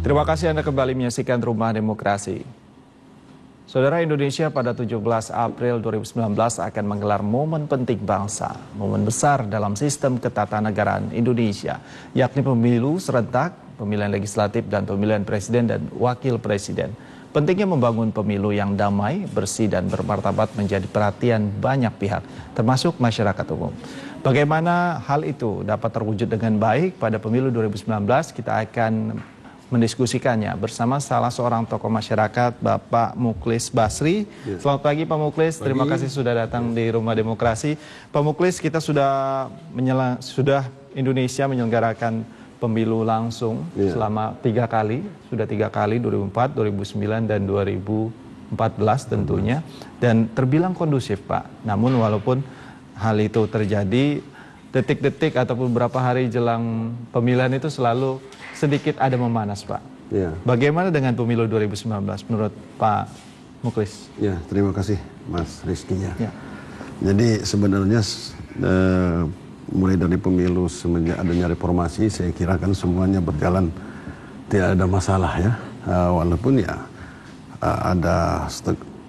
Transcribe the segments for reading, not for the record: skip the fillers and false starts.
Terima kasih Anda kembali menyaksikan Rumah Demokrasi. Saudara, Indonesia pada 17 April 2019 akan menggelar momen penting bangsa, momen besar dalam sistem ketatanegaraan Indonesia, yakni pemilu serentak, pemilihan legislatif dan pemilihan presiden dan wakil presiden. Pentingnya membangun pemilu yang damai, bersih dan bermartabat menjadi perhatian banyak pihak, termasuk masyarakat umum. Bagaimana hal itu dapat terwujud dengan baik pada pemilu 2019, kita akan mendiskusikannya bersama salah seorang tokoh masyarakat, Bapak Muklis Basri. Selamat pagi Pak Muklis, terima kasih sudah datang di Rumah Demokrasi. Pak Muklis, kita sudah Indonesia menyelenggarakan pemilu langsung selama 3 kali, sudah 3 kali, 2004, 2009 dan 2014 tentunya, dan terbilang kondusif Pak. Namun walaupun hal itu terjadi, detik-detik ataupun beberapa hari jelang pemilihan itu selalu sedikit ada memanas Pak. Ya. Bagaimana dengan pemilu 2019 menurut Pak Muklis? Ya, terima kasih Mas Rizky ya. Jadi sebenarnya mulai dari pemilu semenjak adanya reformasi, saya kira kan semuanya berjalan tidak ada masalah ya. Walaupun ya ada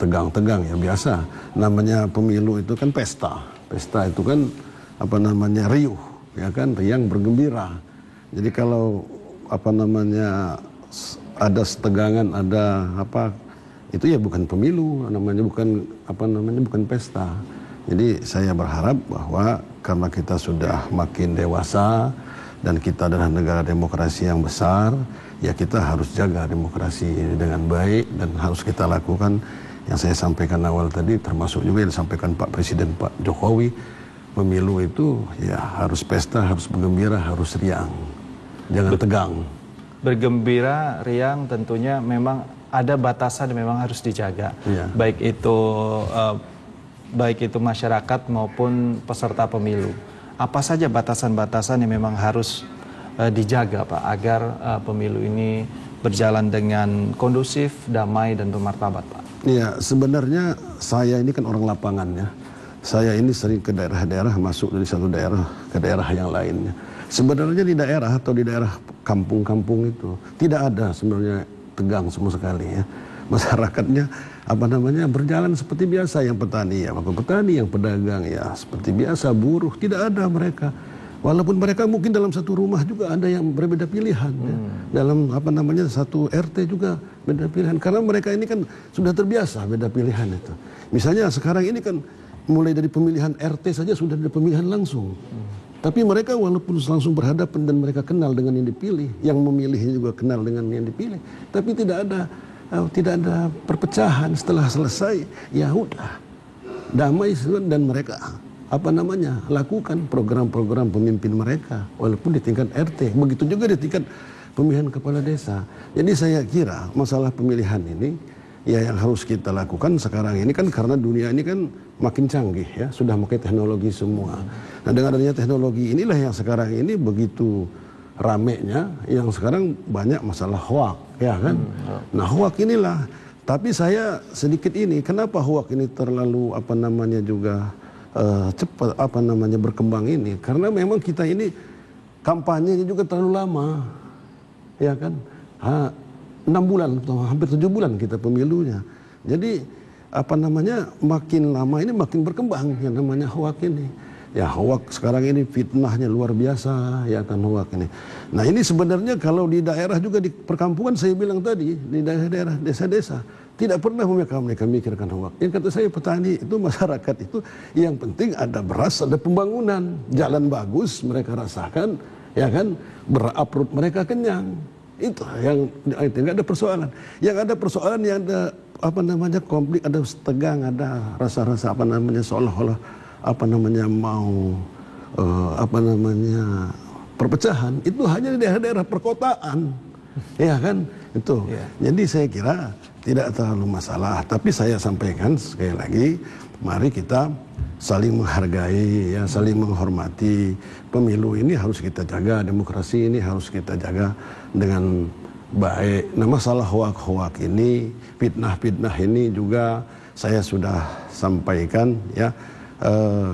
tegang-tegang ya, biasa. Namanya pemilu itu kan pesta. Pesta itu kan apa namanya, riuh ya kan, riang bergembira. Jadi kalau apa namanya ada setegangan, ada apa, itu ya bukan pemilu, namanya bukan apa namanya, bukan pesta. Jadi saya berharap bahwa karena kita sudah makin dewasa dan kita adalah negara demokrasi yang besar, ya kita harus jaga demokrasi ini dengan baik dan harus kita lakukan yang saya sampaikan awal tadi, termasuk juga yang disampaikan Pak Presiden Pak Jokowi, pemilu itu ya harus pesta, harus bergembira, harus riang. Jangan tegang. Bergembira, riang, tentunya memang ada batasan yang memang harus dijaga. Baik itu masyarakat maupun peserta pemilu. Apa saja batasan-batasan yang memang harus dijaga Pak, agar pemilu ini berjalan dengan kondusif, damai dan bermartabat Pak? Iya, sebenarnya saya ini kan orang lapangan ya. Saya ini sering ke daerah-daerah, masuk dari satu daerah ke daerah yang lainnya. Sebenarnya di daerah atau di daerah kampung-kampung itu tidak ada sebenarnya tegang sama sekali ya. Masyarakatnya apa namanya berjalan seperti biasa, yang petani ya petani, yang pedagang ya seperti biasa, buruh tidak ada mereka. Walaupun mereka mungkin dalam satu rumah juga ada yang berbeda pilihan ya. Dalam apa namanya satu RT juga beda pilihan, karena mereka ini kan sudah terbiasa beda pilihan itu. Misalnya sekarang ini kan mulai dari pemilihan RT saja sudah ada pemilihan langsung. Tapi mereka walaupun langsung berhadapan dan mereka kenal dengan yang dipilih, yang memilihnya juga kenal dengan yang dipilih, tapi tidak ada perpecahan. Setelah selesai, ya udah damai dan mereka apa namanya lakukan program-program pemimpin mereka, walaupun di tingkat RT. Begitu juga di tingkat pemilihan kepala desa. Jadi saya kira masalah pemilihan ini ya yang harus kita lakukan sekarang ini kan, karena dunia ini kan makin canggih ya, sudah pakai teknologi semua. Nah dengan adanya teknologi inilah yang sekarang ini begitu ramenya, yang sekarang banyak masalah hoak ya kan. Nah hoak inilah, tapi saya sedikit ini, kenapa hoak ini terlalu apa namanya juga cepat apa namanya berkembang ini, karena memang kita ini kampanyenya juga terlalu lama ya kan. 6 bulan atau hampir 7 bulan kita pemilunya. Jadi apa namanya makin lama ini makin berkembang yang namanya hoak ini. Ya hoak sekarang ini fitnahnya luar biasa ya kan, hoak ini. Nah ini sebenarnya kalau di daerah juga di perkampungan, saya bilang tadi di daerah-daerah desa-desa tidak pernah mereka mikirkan hoak. Yang kata saya petani itu, masyarakat itu yang penting ada beras, ada pembangunan, jalan bagus mereka rasakan ya kan, perut mereka kenyang. Itu yang nggak ada persoalan. Yang ada persoalan, yang ada apa namanya konflik, ada tegang, ada rasa-rasa apa namanya seolah-olah apa namanya mau apa namanya perpecahan, itu hanya di daerah-daerah perkotaan ya kan itu. Jadi saya kira tidak terlalu masalah, tapi saya sampaikan sekali lagi, mari kita saling menghargai ya, saling menghormati. Pemilu ini harus kita jaga, demokrasi ini harus kita jaga dengan baik. Nah masalah hoak-hoak ini, fitnah-fitnah ini juga saya sudah sampaikan ya,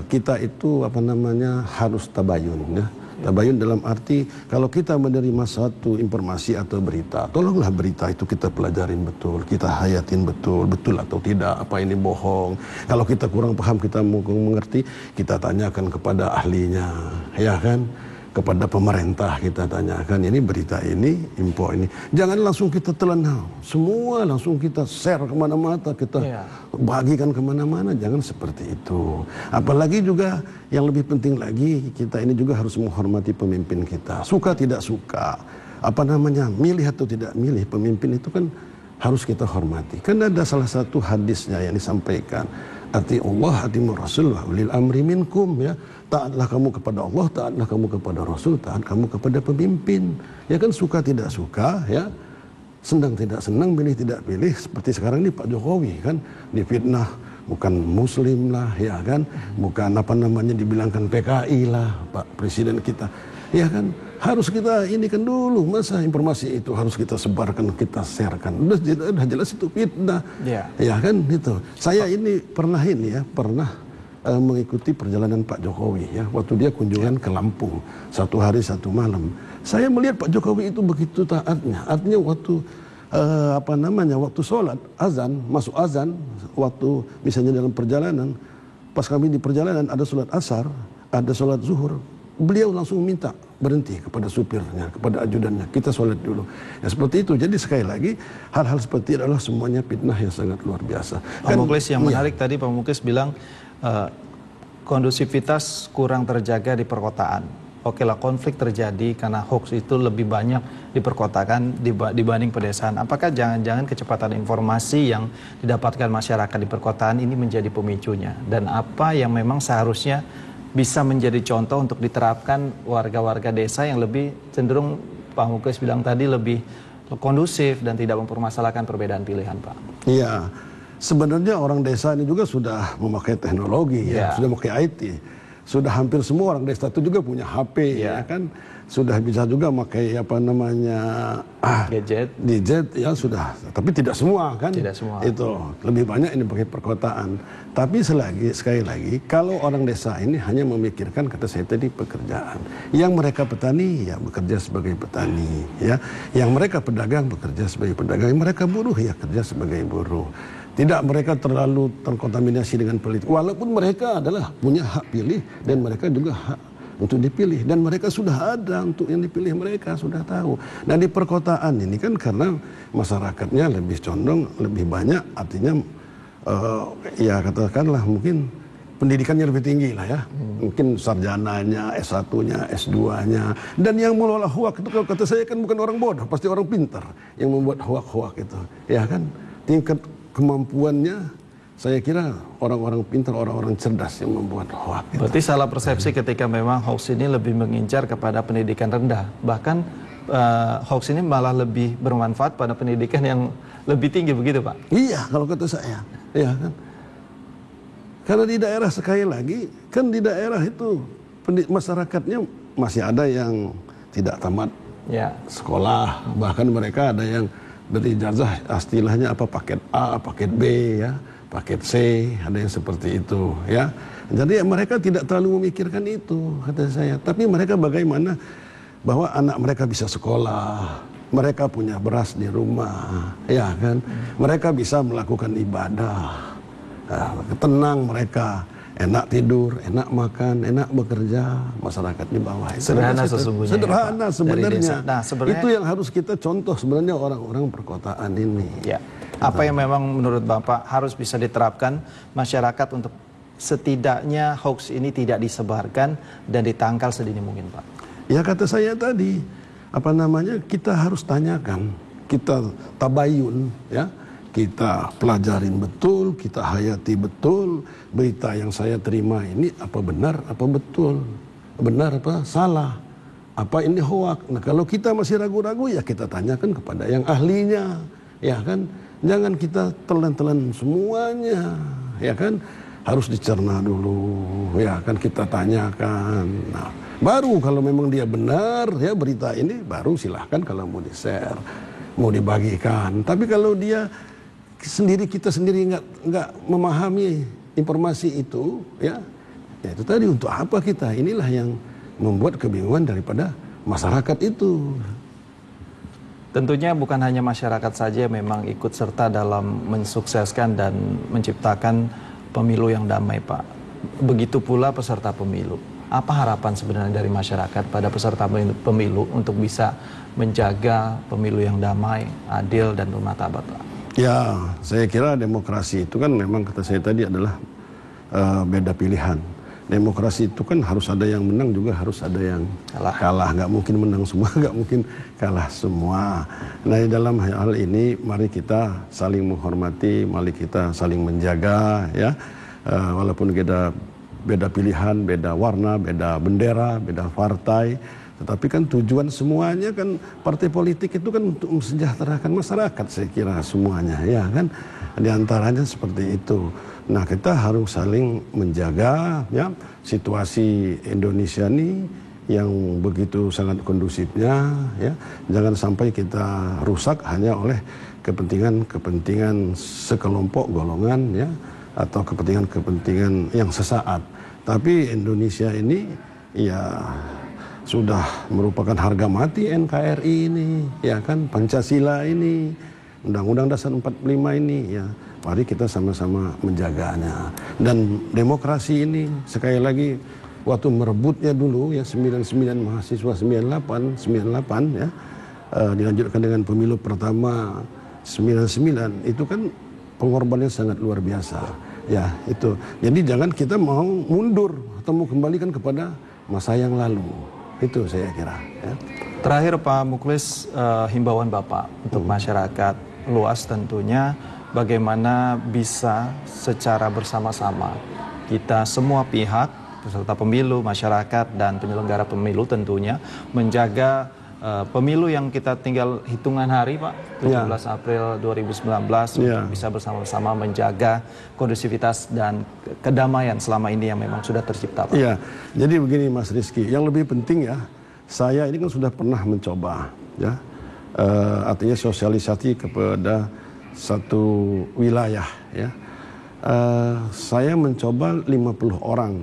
kita itu apa namanya harus tabayun ya. Tabayun dalam arti kalau kita menerima satu informasi atau berita, tolonglah berita itu kita pelajarin betul, kita hayatin betul, betul atau tidak, apa ini bohong. Kalau kita kurang paham, kita mau mengerti, kita tanyakan kepada ahlinya, ya kan? Kepada pemerintah kita tanyakan, ini berita ini, info ini. Jangan langsung kita telan, semua langsung kita share kemana-mana, kita bagikan kemana-mana. Jangan seperti itu. Apalagi juga yang lebih penting lagi, kita ini juga harus menghormati pemimpin kita. Suka tidak suka, milih atau tidak milih, pemimpin itu kan harus kita hormati. Kan ada salah satu hadisnya yang disampaikan, ati Allah, ati Rasul, ulil amri minkum, ya. Taatlah kamu kepada Allah, taatlah kamu kepada Rasul, taat kamu kepada pemimpin. Ya kan, suka tidak suka, ya. Senang tidak senang, pilih tidak pilih. Seperti sekarang ini Pak Jokowi kan difitnah, bukan Muslim lah, ya kan. Bukan dibilangkan PKI lah Pak Presiden kita. Ya kan, harus kita ini kan dulu, masa informasi itu harus kita sebarkan, kita sharekan. Udah jelas itu fitnah. Ya kan, itu. Saya ini pernah mengikuti perjalanan Pak Jokowi, ya, waktu dia kunjungan ke Lampung 1 hari 1 malam. Saya melihat Pak Jokowi itu begitu taatnya. Artinya waktu waktu sholat azan, masuk azan, waktu misalnya dalam perjalanan, pas kami di perjalanan ada sholat asar, ada sholat zuhur, beliau langsung minta berhenti kepada supirnya, kepada ajudannya, kita sholat dulu. Ya seperti itu. Jadi sekali lagi, hal-hal seperti itu adalah semuanya fitnah yang sangat luar biasa. Pak Muklis, yang menarik tadi Pak Muklis bilang kondusivitas kurang terjaga di perkotaan. Oke lah, konflik terjadi karena hoax itu lebih banyak di perkotaan dibanding pedesaan. Apakah jangan-jangan kecepatan informasi yang didapatkan masyarakat di perkotaan ini menjadi pemicunya? Dan apa yang memang seharusnya bisa menjadi contoh untuk diterapkan warga-warga desa yang lebih cenderung, Pak Muklis bilang tadi, lebih kondusif dan tidak mempermasalahkan perbedaan pilihan, Pak? Iya, sebenarnya orang desa ini juga sudah memakai teknologi, ya, sudah memakai IT. Sudah hampir semua orang desa itu juga punya HP, ya kan. Sudah bisa juga memakai gadget, ya sudah. Tapi tidak semua kan. Tidak semua. Itu lebih banyak ini pakai perkotaan. Tapi sekali lagi, kalau orang desa ini hanya memikirkan, kata saya tadi, pekerjaan. Yang mereka petani, ya bekerja sebagai petani, ya. Yang mereka pedagang, bekerja sebagai pedagang. Yang mereka buruh, ya kerja sebagai buruh. Tidak mereka terlalu terkontaminasi dengan politik. Walaupun mereka adalah punya hak pilih dan mereka juga hak untuk dipilih. Dan mereka sudah ada untuk yang dipilih, mereka sudah tahu. Nah di perkotaan ini kan karena masyarakatnya lebih condong, lebih banyak, artinya ya katakanlah mungkin pendidikannya lebih tinggi lah ya. Mungkin sarjananya, S1-nya, S2-nya. Dan yang mengelola hoak itu kalau kata saya kan bukan orang bodoh, pasti orang pintar yang membuat hoak-hoak itu. Ya kan, tingkat kemampuannya saya kira orang-orang pintar, orang-orang cerdas yang membuat hoax. Berarti salah persepsi ketika memang hoax ini lebih mengincar kepada pendidikan rendah. Bahkan hoax ini malah lebih bermanfaat pada pendidikan yang lebih tinggi, begitu Pak? Iya, kalau kata saya. Iya kan. Karena di daerah, sekali lagi, kan di daerah itu masyarakatnya masih ada yang tidak tamat sekolah. Bahkan mereka ada yang berijazah, istilahnya paket A, paket B, ya, paket C, ada yang seperti itu, ya. Jadi mereka tidak terlalu memikirkan itu, kata saya. Tapi mereka bagaimana bahwa anak mereka bisa sekolah, mereka punya beras di rumah, ya kan. Mereka bisa melakukan ibadah, tenang mereka. Enak tidur, enak makan, enak bekerja, masyarakat di bawah. Sederhana sesungguhnya. Sederhana sebenarnya. Nah, sebenarnya. Itu yang harus kita contoh sebenarnya orang-orang perkotaan ini. Ya. Apa yang memang menurut Bapak harus bisa diterapkan masyarakat untuk setidaknya hoax ini tidak disebarkan dan ditangkal sedini mungkin, Pak? Ya kata saya tadi, kita harus tanyakan, kita tabayun, ya. Kita pelajarin betul, kita hayati betul berita yang saya terima ini apa benar, apa betul, benar apa salah, apa ini hoak. Nah kalau kita masih ragu-ragu, ya kita tanyakan kepada yang ahlinya, ya kan. Jangan kita telan-telan semuanya, ya kan. Harus dicerna dulu, ya kan, kita tanyakan. Nah, baru kalau memang dia benar, ya berita ini, baru silahkan kalau mau di-share, mau dibagikan. Tapi kalau kita sendiri nggak memahami informasi itu, ya itu tadi, untuk apa kita? Inilah yang membuat kebingungan daripada masyarakat itu. Tentunya bukan hanya masyarakat saja yang memang ikut serta dalam mensukseskan dan menciptakan pemilu yang damai, Pak. Begitu pula peserta pemilu. Apa harapan sebenarnya dari masyarakat pada peserta pemilu untuk bisa menjaga pemilu yang damai, adil, dan bermartabat, Pak? Ya, saya kira demokrasi itu kan memang kata saya tadi adalah beda pilihan. Demokrasi itu kan harus ada yang menang juga harus ada yang kalah. Nggak mungkin menang semua, nggak mungkin kalah semua. Nah, dalam hal ini mari kita saling menghormati, mari kita saling menjaga, ya. Walaupun kita beda pilihan, beda warna, beda bendera, beda partai, tetapi kan tujuan semuanya kan partai politik itu kan untuk mensejahterakan masyarakat, saya kira semuanya, ya kan. Di antaranya seperti itu. Nah, kita harus saling menjaga, ya, situasi Indonesia ini yang begitu sangat kondusifnya, ya. Jangan sampai kita rusak hanya oleh kepentingan sekelompok golongan, ya, atau kepentingan yang sesaat. Tapi Indonesia ini ya sudah merupakan harga mati NKRI ini, ya kan, Pancasila ini, Undang-Undang Dasar 45 ini, ya. Mari kita sama-sama menjaganya. Dan demokrasi ini sekali lagi waktu merebutnya dulu ya 99 mahasiswa 98 ya, dilanjutkan dengan pemilu pertama 99, itu kan pengorbanannya sangat luar biasa. Ya, itu. Jadi jangan kita mau mundur atau mau kembalikan kepada masa yang lalu. Itu saya kira, ya. Terakhir Pak Mukhlis, himbauan Bapak untuk masyarakat luas tentunya, bagaimana bisa secara bersama-sama kita semua pihak, peserta pemilu, masyarakat, dan penyelenggara pemilu tentunya menjaga pemilu yang kita tinggal hitungan hari, Pak, 17 April 2019, untuk bisa bersama-sama menjaga kondusivitas dan kedamaian selama ini yang memang sudah tercipta, Pak. Iya, jadi begini Mas Rizky, yang lebih penting ya, saya ini kan sudah pernah mencoba, ya, artinya sosialisasi kepada satu wilayah, ya. Saya mencoba 50 orang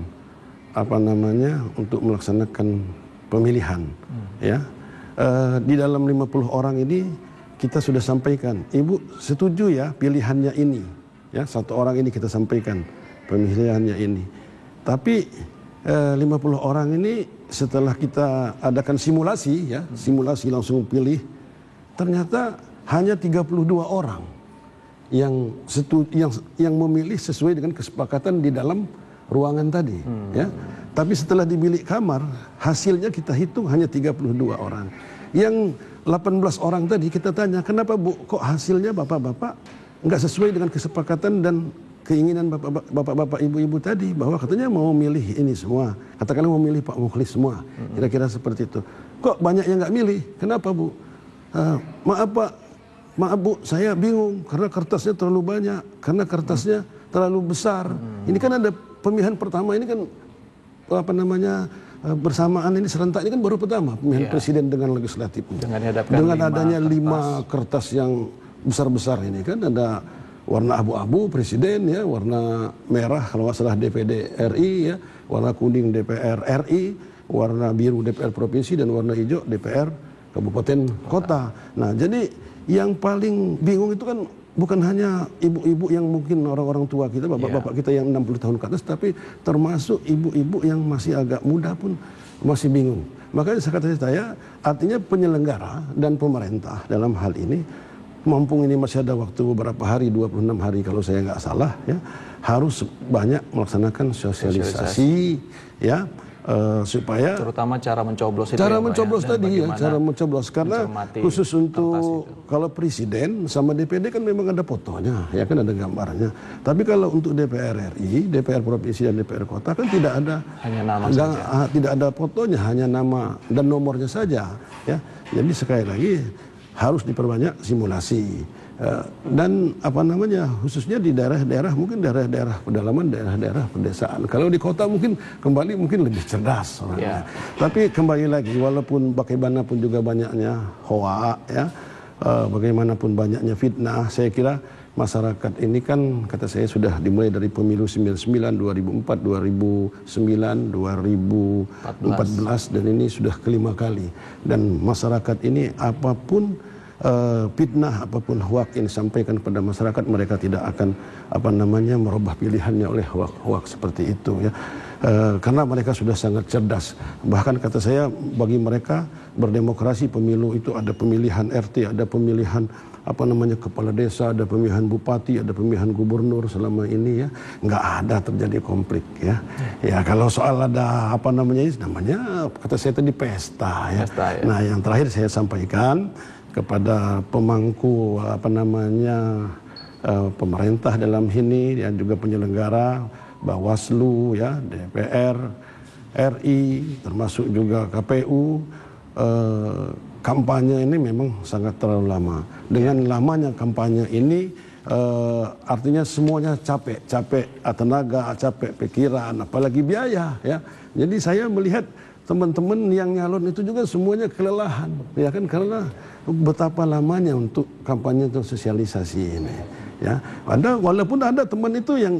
untuk melaksanakan pemilihan, ya. Di dalam 50 orang ini kita sudah sampaikan, Ibu setuju ya pilihannya ini, ya, satu orang ini kita sampaikan pemilihannya ini. Tapi 50 orang ini setelah kita adakan simulasi, ya, simulasi langsung pilih, ternyata hanya 32 orang yang memilih sesuai dengan kesepakatan di dalam ruangan tadi, ya. Tapi setelah di bilik kamar, hasilnya kita hitung hanya 32 orang. Yang 18 orang tadi kita tanya, kenapa Bu, kok hasilnya Bapak-Bapak nggak sesuai dengan kesepakatan dan keinginan Bapak-Bapak, Ibu-Ibu tadi, bahwa katanya mau milih ini semua, katakanlah mau milih Pak Mukhlis semua, kira-kira seperti itu. Kok banyak yang nggak milih? Kenapa Bu? Maaf Bu, saya bingung karena kertasnya terlalu banyak, karena kertasnya terlalu besar. Ini kan ada pemilihan pertama ini kan bersamaan ini serentak ini kan baru pertama pemilihan presiden dengan legislatif. Dengan adanya 5 kertas yang besar-besar ini kan, ada warna abu-abu presiden, ya, warna merah kalau nggak salah DPD RI, ya, warna kuning DPR RI, warna biru DPR provinsi, dan warna hijau DPR kabupaten kota. Nah, jadi yang paling bingung itu kan bukan hanya ibu-ibu yang mungkin orang-orang tua kita, bapak-bapak kita yang 60 tahun ke atas, tapi termasuk ibu-ibu yang masih agak muda pun masih bingung. Makanya saya artinya penyelenggara dan pemerintah dalam hal ini, mumpung ini masih ada waktu beberapa hari, 26 hari kalau saya nggak salah, ya, harus banyak melaksanakan sosialisasi, ya, supaya terutama cara mencoblos itu, cara mencoblos tadi, ya, cara mencoblos, karena khusus untuk kalau presiden sama DPD kan memang ada fotonya, ya kan, ada gambarnya. Tapi kalau untuk DPR RI, DPR provinsi dan DPR kota kan tidak ada, hanya nama saja, tidak ada fotonya, hanya nama dan nomornya saja, ya. Jadi sekali lagi harus diperbanyak simulasi. Dan khususnya di daerah-daerah, mungkin daerah-daerah pedalaman, daerah-daerah pedesaan. Kalau di kota mungkin lebih cerdas orangnya. Tapi kembali lagi, walaupun bagaimanapun juga banyaknya hoak, ya, bagaimanapun banyaknya fitnah, saya kira masyarakat ini kan kata saya sudah dimulai dari pemilu 99, 2004, 2009, 2014 dan ini sudah kelima kali. Dan masyarakat ini apapun fitnah, apapun hoak yang disampaikan kepada masyarakat, mereka tidak akan merubah pilihannya oleh hoak seperti itu ya. Karena mereka sudah sangat cerdas. Bahkan kata saya bagi mereka berdemokrasi pemilu itu ada pemilihan RT, ada pemilihan kepala desa, ada pemilihan bupati, ada pemilihan gubernur selama ini ya, nggak ada terjadi konflik ya. Ya kalau soal ada namanya kata saya tadi pesta ya. Nah yang terakhir saya sampaikan kepada pemangku pemerintah dalam ini dan juga penyelenggara Bawaslu ya, DPR RI termasuk juga KPU, kampanye ini memang sangat terlalu lama. Dengan lamanya kampanye ini artinya semuanya capek tenaga, capek pikiran, apalagi biaya ya. Jadi saya melihat teman-teman yang nyalon itu juga semuanya kelelahan ya kan, karena betapa lamanya untuk kampanye untuk sosialisasi ini ya. Walaupun ada teman itu yang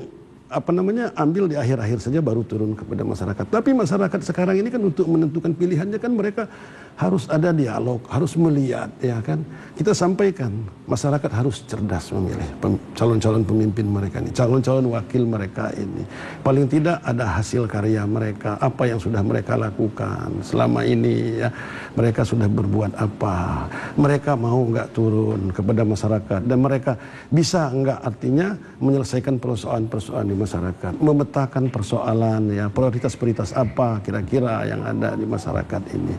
ambil di akhir-akhir saja baru turun kepada masyarakat. Tapi masyarakat sekarang ini kan untuk menentukan pilihannya kan mereka harus ada dialog, harus melihat ya kan. Kita sampaikan masyarakat harus cerdas memilih calon-calon pemimpin mereka ini, calon-calon wakil mereka ini. Paling tidak ada hasil karya mereka, apa yang sudah mereka lakukan selama ini ya. Mereka sudah berbuat apa, mereka mau nggak turun kepada masyarakat, dan mereka bisa nggak artinya menyelesaikan persoalan-persoalan di masyarakat, memetakan persoalan ya, prioritas-prioritas apa kira-kira yang ada di masyarakat ini.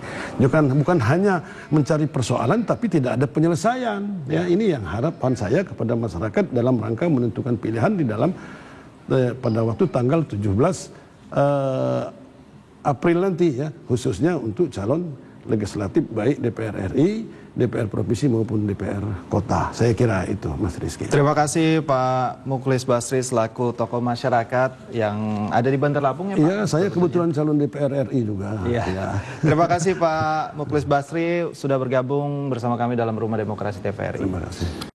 Bukan hanya mencari persoalan tapi tidak ada penyelesaian ya. Ini yang harapan saya kepada masyarakat dalam rangka menentukan pilihan di dalam pada waktu tanggal 17 April nanti ya, khususnya untuk calon legislatif baik DPR RI, DPR provinsi maupun DPR kota. Saya kira itu Mas Rizky. Terima kasih Pak Muklis Basri selaku tokoh masyarakat yang ada di Bandar Lampung ya Pak. Iya, saya kebetulan calon DPR RI juga. Iya. Ya. Terima kasih Pak Muklis Basri sudah bergabung bersama kami dalam Rumah Demokrasi TVRI. Terima kasih.